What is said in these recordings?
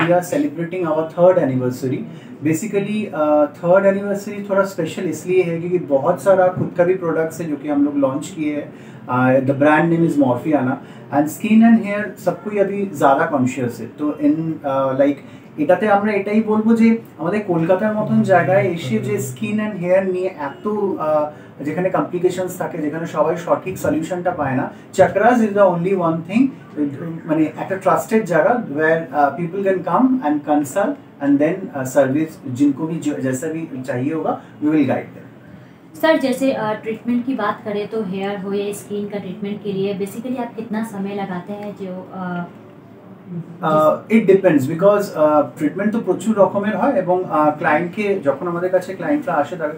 we are celebrating our 3rd anniversary. Basically 3rd anniversary थोड़ा special इसलिए है क्योंकि बहुत सारा खुद का भी प्रोडक्ट्स है जो कि हम लोग लॉन्च किए हैं. The brand name is Morphiana and skin and hair सबको अभी ज़्यादा कॉन्शियस है. तो इन लाइक এটাতে আমরা এটাই বলবো যে আমাদের কলকাতার মতন জায়গায় এসে যে স্কিন অ্যান্ড হেয়ার নিয়ে এত যেখানে কমপ্লিকেশনস থাকে, যেখানে সবাই সঠিক সলিউশনটা পায় না, Chakras is the only one thing, মানে একটা ট্রাস্টেড জায়গা where people can come and consult and then service जिनको भी जैसा भी चाहिए होगा we will guide them. Sir जैसे ट्रीटमेंट की बात करें तो हेयर हो या स्किन का ट्रीटमेंट के लिए बेसिकली आप कितना समय लगाते हैं? जो ইট ডিপেন্ডস বিকজ ট্রিটমেন্ট তো প্রচুর রকমের হয় এবং ক্লায়েন্টকে যখন আমাদের কাছে ক্লায়েন্টরা আসে তাকে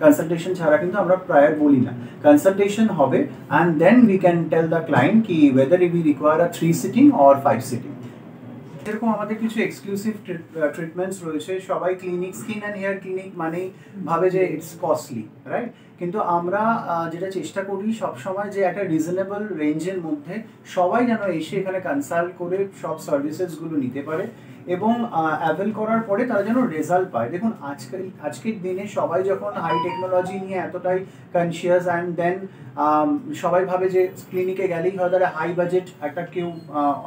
কনসালটেশন ছাড়া কিন্তু আমরা প্রায় বলি না. কনসালটেশন হবে and then we can tell the client কি whether we require a 3 sitting or 5 sitting. এরকম আমাদের কিছু এক্সক্লুসিভ ট্রিটমেন্টস রয়েছে. সবাই clinic skin and hair clinic মানেই ভাবে যে ইটস কস্টলি, রাইট? কিন্তু আমরা যেটা চেষ্টা করি সবসময় যে একটা রিজনেবল রেঞ্জের মধ্যে সবাই যেন এসে এখানে কনসাল্ট করে সব সার্ভিসেসগুলো নিতে পারে এবং অ্যাভেল করার পরে তারা যেন রেজাল্ট পায়. দেখুন আজকের দিনে সবাই যখন হাই টেকনোলজি নিয়ে এতটাই কনসিয়াস অ্যান্ড দেন সবাই ভাবে যে ক্লিনিকে গেলেই হয় তারা হাই বাজেট একটা কেউ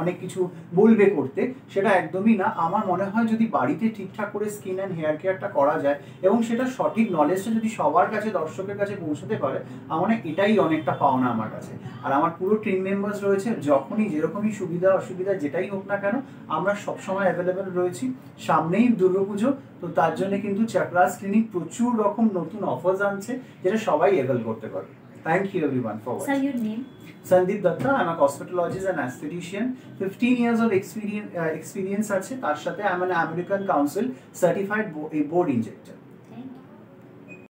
অনেক কিছু বলবে করতে, সেটা একদমই না. আমার মনে হয় যদি বাড়িতে ঠিকঠাক করে স্কিন অ্যান্ড হেয়ার কেয়ারটা করা যায় এবং সেটা সঠিক নলেজটা যদি সবার কাছে দর্শকের কাছে পৌঁছতে পারে, আমার এটাই অনেকটা পাওনা আমার কাছে. আর আমার পুরো টিম মেম্বার্স রয়েছে, যখনই যেরকমই সুবিধা অসুবিধা যেটাই হোক না কেন আমরা সবসময় অ্যাভেলেবেল রয়েছি. সামনেই দুর্গাপুজো, তো তার জন্য কিন্তু চক্রাস ক্লিনিক প্রচুর রকম নতুন অফার্স আনছে যেটা সবাই অ্যাভেল করতে পারবে. Thank you everyone for watching. Sir, your name? Sandeep Datta. I'm a cosmetologist and aesthetician. 15 years of experience আছে. তার সাথে I'm an American Council certified board injector.